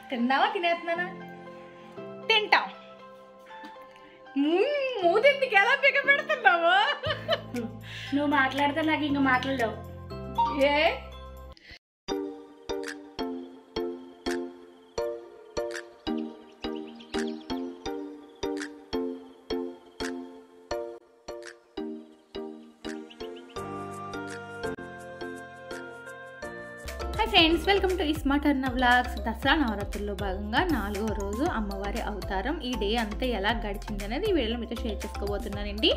తిన్నావా? తినేస్తున్నానా? తింటాం. మూతికి ఎలా పిగ పెడుతున్నావు? నువ్వు మాట్లాడితే నాకు ఇంకా మాట్లాడవు. Hey hi friends, welcome to smart Arna vlogs. Dasara నవరాత్రుల్లో భాగంగా 4వ రోజు అమ్మవారి అవతారం. ఈ డే అంతా ఎలా గడిచింది అనేది ఈ వీడియోలో మీతో షేర్ చేసుకోబోతున్నానండి.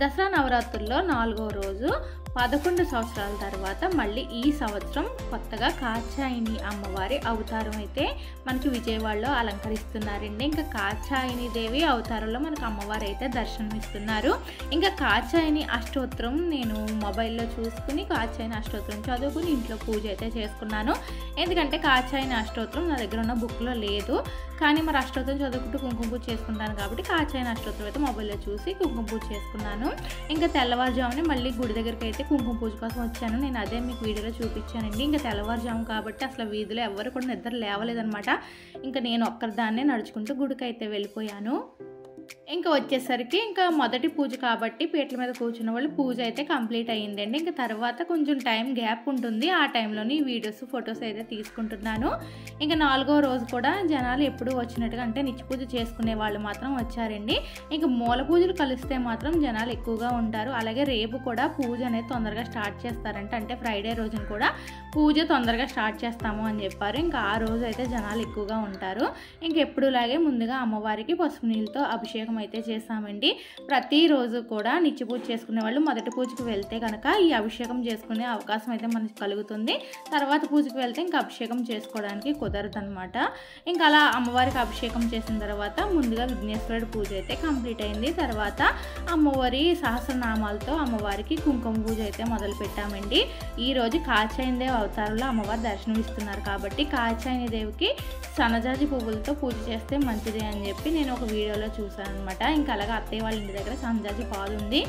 దసరా నవరాత్రుల్లో 4వ రోజు 11 సంవత్సరాల తర్వాత మళ్ళీ ఈ సంవత్సరం కొత్తగా కాచాయిని అమ్మవారి అవతారం అయితే మనకి విజయవాడలో అలంకరిస్తున్నారండి. ఇంకా కాచాయిని దేవి అవతారంలో మనకు అమ్మవారు అయితే దర్శనమిస్తున్నారు. ఇంకా కాచాయిని అష్టోత్తరం నేను మొబైల్లో చూసుకుని కాచాయిని అష్టోత్తరం చదువుకుని ఇంట్లో పూజ అయితే చేసుకున్నాను. ఎందుకంటే కాచాయిని అష్టోత్తరం నా దగ్గర ఉన్న బుక్లో లేదు, కానీ మరి అష్టోత్తరం చదువుకుంటూ కుంకుమ పూజ చేసుకుంటాను కాబట్టి కాచాయిని అష్టోత్తరం అయితే మొబైల్లో చూసి కుంకుమ పూజ చేసుకున్నాను. ఇంకా తెల్లవారుజామునే మళ్ళీ గుడి దగ్గరికి అయితే కుంకుమ పూజ కోసం వచ్చాను. నేను అదే మీకు వీడియోలో చూపించానండి. ఇంకా తెల్లవారుజాము కాబట్టి అసలు వీధిలో ఎవరు కూడా నిద్ర లేవలేదనమాట. ఇంకా నేను ఒక్కరిదాన్నే నడుచుకుంటూ గుడికి అయితే వెళ్ళిపోయాను. ఇంకా వచ్చేసరికి ఇంకా మొదటి పూజ కాబట్టి పీటల మీద కూర్చున్న వాళ్ళు పూజ అయితే కంప్లీట్ అయ్యిందండి. ఇంకా తర్వాత కొంచెం టైం గ్యాప్ ఉంటుంది, ఆ టైంలోని వీడియోస్ ఫొటోస్ అయితే తీసుకుంటున్నాను. ఇంకా 4వ రోజు కూడా జనాలు ఎప్పుడు వచ్చినట్టుగా అంటే నిత్య పూజ చేసుకునే వాళ్ళు మాత్రం వచ్చారండి. ఇంకా మూల పూజలు కలిస్తే మాత్రం జనాలు ఎక్కువగా ఉంటారు. అలాగే రేపు కూడా పూజ అనేది తొందరగా స్టార్ట్ చేస్తారంట, అంటే ఫ్రైడే రోజున కూడా పూజ తొందరగా స్టార్ట్ చేస్తాము అని చెప్పారు. ఇంకా ఆ రోజు అయితే జనాలు ఎక్కువగా ఉంటారు. ఇంకెప్పుడులాగే ముందుగా అమ్మవారికి పసుపు నీళ్ళతో అభిషేకం అయితే చేస్తామండి. ప్రతిరోజు కూడా నిత్య పూజ చేసుకునే వాళ్ళు మొదటి పూజకు వెళ్తే కనుక ఈ అభిషేకం చేసుకునే అవకాశం అయితే మనకి కలుగుతుంది. తర్వాత పూజకు వెళ్తే ఇంకా అభిషేకం చేసుకోవడానికి కుదరదు అనమాట. ఇంకా అలా అమ్మవారికి అభిషేకం చేసిన తర్వాత ముందుగా విఘ్నేశ్వరుడి పూజ అయితే కంప్లీట్ అయింది. తర్వాత అమ్మవారి సహస్రనామాలతో అమ్మవారికి కుంకుమ పూజ అయితే మొదలు పెట్టామండి. ఈరోజు కాచాయిని దేవి అవతారంలో అమ్మవారు దర్శనం ఇస్తున్నారు కాబట్టి కాచాయిని దేవికి సన్నజాజి పువ్వులతో పూజ చేస్తే మంచిది అని చెప్పి నేను ఒక వీడియోలో చూసాను అనమాట. ఇంకా అలాగే అత్తయ్య వాళ్ళ ఇంటి దగ్గర సన్నజాజి పాదు ఉంది,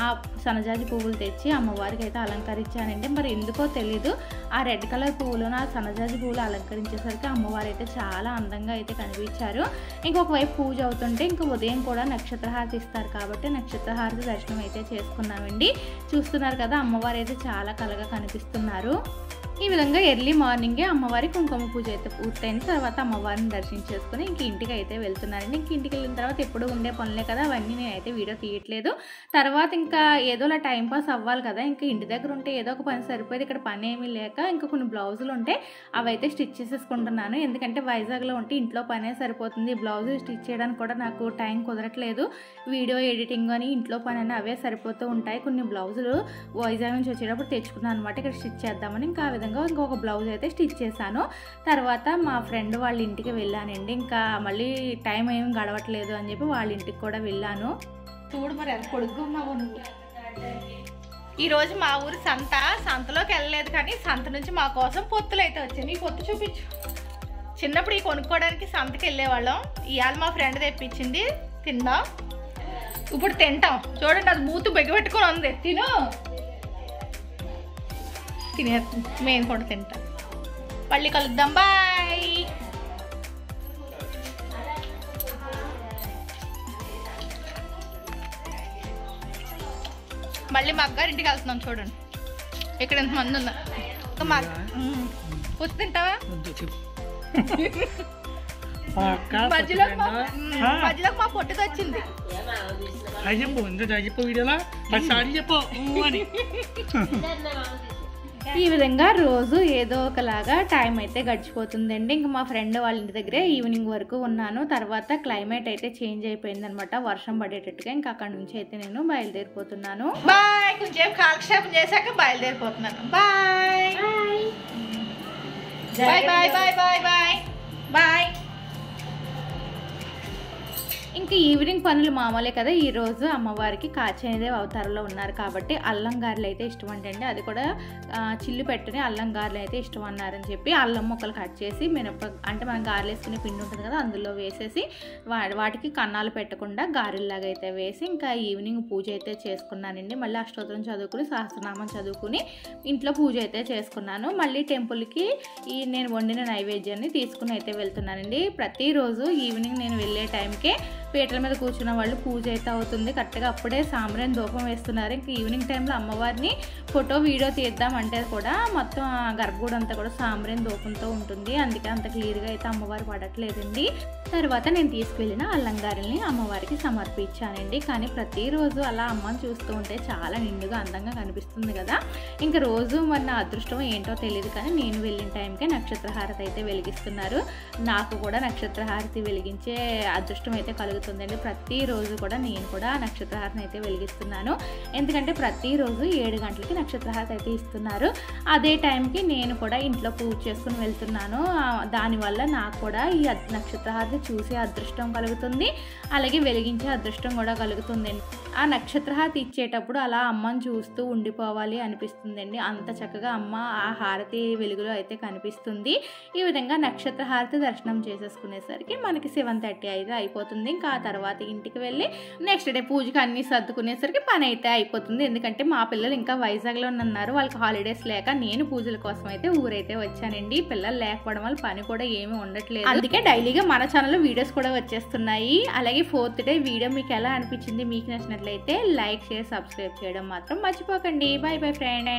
ఆ సన్నజాజి పువ్వులు తెచ్చి అమ్మవారికి అయితే అలంకరించానండి. మరి ఎందుకో తెలీదు, ఆ రెడ్ కలర్ పువ్వులను ఆ సన్నజాజి పువ్వులు అలంకరించేసరికి అమ్మవారు అయితే చాలా అందంగా అయితే కనిపించారు. ఇంకొకవైపు పూజ అవుతుంటే ఇంకా ఉదయం కూడా నక్షత్రహారతి ఇస్తారు కాబట్టి నక్షత్రహారతి దర్శనం అయితే చేసుకున్నామండి. చూస్తున్నారు కదా, అమ్మవారు అయితే చాలా కలగా కనిపిస్తున్నారు. ఈ విధంగా ఎర్లీ మార్నింగే అమ్మవారి కుంకుమ పూజ అయితే పూర్తయిన తర్వాత అమ్మవారిని దర్శించేసుకుని ఇంక ఇంటికి అయితే వెళ్తున్నారండి. ఇంక ఇంటికి వెళ్ళిన తర్వాత ఎప్పుడు ఉండే పనులే కదా, అవన్నీ నేనైతే వీడియో తీయట్లేదు. తర్వాత ఇంకా ఏదోలా టైంపాస్ అవ్వాలి కదా, ఇంకా ఇంటి దగ్గర ఉంటే ఏదో ఒక పని సరిపోయేది. ఇక్కడ పని ఏమీ లేక ఇంకా కొన్ని బ్లౌజులు ఉంటే అవి అయితే స్టిచ్ చేసేసుకుంటున్నాను. ఎందుకంటే వైజాగ్లో ఉంటే ఇంట్లో పనే సరిపోతుంది, బ్లౌజులు స్టిచ్ చేయడానికి కూడా నాకు టైం కుదరట్లేదు. వీడియో ఎడిటింగ్ అని ఇంట్లో పని అని అవే సరిపోతూ ఉంటాయి. కొన్ని బ్లౌజులు వైజాగ్ నుంచి వచ్చేటప్పుడు తెచ్చుకున్నాను అనమాట, ఇక్కడ స్టిచ్ చేద్దామని. ఇంకా ఇంకొక బ్లౌజ్ అయితే స్టిచ్ చేశాను. తర్వాత మా ఫ్రెండ్ వాళ్ళ ఇంటికి వెళ్ళానండి. ఇంకా మళ్ళీ టైం ఏం గడవట్లేదు అని చెప్పి వాళ్ళ ఇంటికి కూడా వెళ్ళాను. చూడు మరి ఎంత పొడుగ్గా ఉన్నావు నువ్వు. ఈరోజు మా ఊరు సంతలోకి వెళ్ళలేదు, కానీ సంత నుంచి మా కోసం పొత్తులు అయితే వచ్చాయి. నీ పొత్తు చూపించు. చిన్నప్పుడు ఈ కొనుక్కోవడానికి సంతకి వెళ్ళేవాళ్ళం. ఇవాళ మా ఫ్రెండ్ తెప్పించింది, తిందాం. ఇప్పుడు తింటాం. చూడండి, అది మూతు బెగ్గపెట్టుకొని ఉంది. తిను. మేము కూడా తింటాం. మళ్ళీ కలుద్దాం, బాయ్. మళ్ళీ మా అగ్గారింటికి వెళ్తున్నాం. చూడండి ఇక్కడ ఎంతమంది ఉన్నారు. పొత్తు తింటావా? మధ్యలో మా పొట్టుకు వచ్చింది. ఈ విధంగా రోజు ఏదో ఒకలాగా టైం అయితే గడిచిపోతుందండి. ఇంకా మా ఫ్రెండ్ వాళ్ళ ఇంటి దగ్గరే ఈవినింగ్ వరకు ఉన్నాను. తర్వాత క్లైమేట్ అయితే చేంజ్ అయిపోయింది అనమాట, వర్షం పడేటట్టుగా. ఇంకా అక్కడ నుంచి అయితే నేను బయలుదేరిపోతున్నాను. బాయ్. కొంచెం కాలక్షేపం చేశాక బయలుదేరిపోతున్నాను. Bye bye bye bye bye bye bye. ఇంకా ఈవినింగ్ పనులు మామూలే కదా. ఈరోజు అమ్మవారికి కాచేదే అవతారంలో ఉన్నారు కాబట్టి అల్లం గారెలు అయితే ఇష్టం అండి. అది కూడా చిల్లు పెట్టని అల్లం గారెలు అయితే ఇష్టం అన్నారని చెప్పి అల్లం ముక్కలు కట్ చేసి అంటే మనం గారెలు వేసుకునే పిండి ఉంటుంది కదా, అందులో వేసేసి వాటికి కన్నాలు పెట్టకుండా గారెల్లాగా అయితే వేసి ఇంకా ఈవినింగ్ పూజ అయితే చేసుకున్నానండి. మళ్ళీ అష్టోత్తరం చదువుకుని సహస్రనామం చదువుకుని ఇంట్లో పూజ అయితే చేసుకున్నాను. మళ్ళీ టెంపుల్కి నేను వండిన నైవేద్యాన్ని తీసుకుని అయితే వెళ్తున్నానండి. ప్రతిరోజు ఈవినింగ్ నేను వెళ్ళే టైంకే పీటల మీద కూర్చున్న వాళ్ళు పూజ అయితే అవుతుంది. కరెక్ట్గా అప్పుడే సాంబ్రాణి ధూపం వేస్తున్నారు. ఇంక ఈవినింగ్ టైంలో అమ్మవారిని ఫోటో వీడియో తీద్దామంటే కూడా మొత్తం గర్భగుడి అంతా కూడా సాంబ్రాణి ధూపంతో ఉంటుంది. అందుకే అంత క్లియర్గా అయితే అమ్మవారు పడట్లేదండి. తర్వాత నేను తీసుకువెళ్ళిన అల్లం గారెల్ని అమ్మవారికి సమర్పించానండి. కానీ ప్రతిరోజు అలా అమ్మని చూస్తూ ఉంటే చాలా నిండుగా అందంగా కనిపిస్తుంది కదా. ఇంకా రోజు మరి నా అదృష్టం ఏంటో తెలియదు కానీ నేను వెళ్ళిన టైంకే నక్షత్రహారతి అయితే వెలిగిస్తున్నారు. నాకు కూడా నక్షత్రహారతి వెలిగించే అదృష్టం అయితే కలుగుతుందండి. ప్రతిరోజు కూడా నేను కూడా నక్షత్రహారతిని అయితే వెలిగిస్తున్నాను. ఎందుకంటే ప్రతిరోజు 7 గంటలకి నక్షత్రహారతి అయితే ఇస్తున్నారు. అదే టైంకి నేను కూడా ఇంట్లో పూజ చేసుకుని వెళ్తున్నాను. దానివల్ల నాకు కూడా ఈ నక్షత్రహారతి చూసే అదృష్టం కలుగుతుంది, అలాగే వెలిగించే అదృష్టం కూడా కలుగుతుందండి. ఆ నక్షత్రహారతి ఇచ్చేటప్పుడు అలా అమ్మని చూస్తూ ఉండిపోవాలి అనిపిస్తుందండి. అంత చక్కగా అమ్మ ఆ హారతి వెలుగులో అయితే కనిపిస్తుంది. ఈ విధంగా నక్షత్రహారతి దర్శనం చేసేసుకునేసరికి మనకి 7:30 అయితే అయిపోతుంది. ఇంకా ఆ తర్వాత ఇంటికి వెళ్ళి నెక్స్ట్ డే పూజకి అన్ని సర్దుకునేసరికి పని అయితే అయిపోతుంది. ఎందుకంటే మా పిల్లలు ఇంకా వైజాగ్లో ఉన్నారు, వాళ్ళకి హాలిడేస్ లేక నేను పూజల కోసం అయితే ఊరైతే వచ్చానండి. పిల్లలు లేకపోవడం వల్ల పని కూడా ఏమీ ఉండట్లేదు. అందుకే డైలీగా మన ఛానల్లో వీడియోస్ కూడా వచ్చేస్తున్నాయి. అలాగే 4th డే వీడియో మీకు ఎలా అనిపించింది, మీకు నచ్చినట్లయితే లైక్, షేర్, సబ్స్క్రైబ్ చేయడం మాత్రం మర్చిపోకండి. By by friend.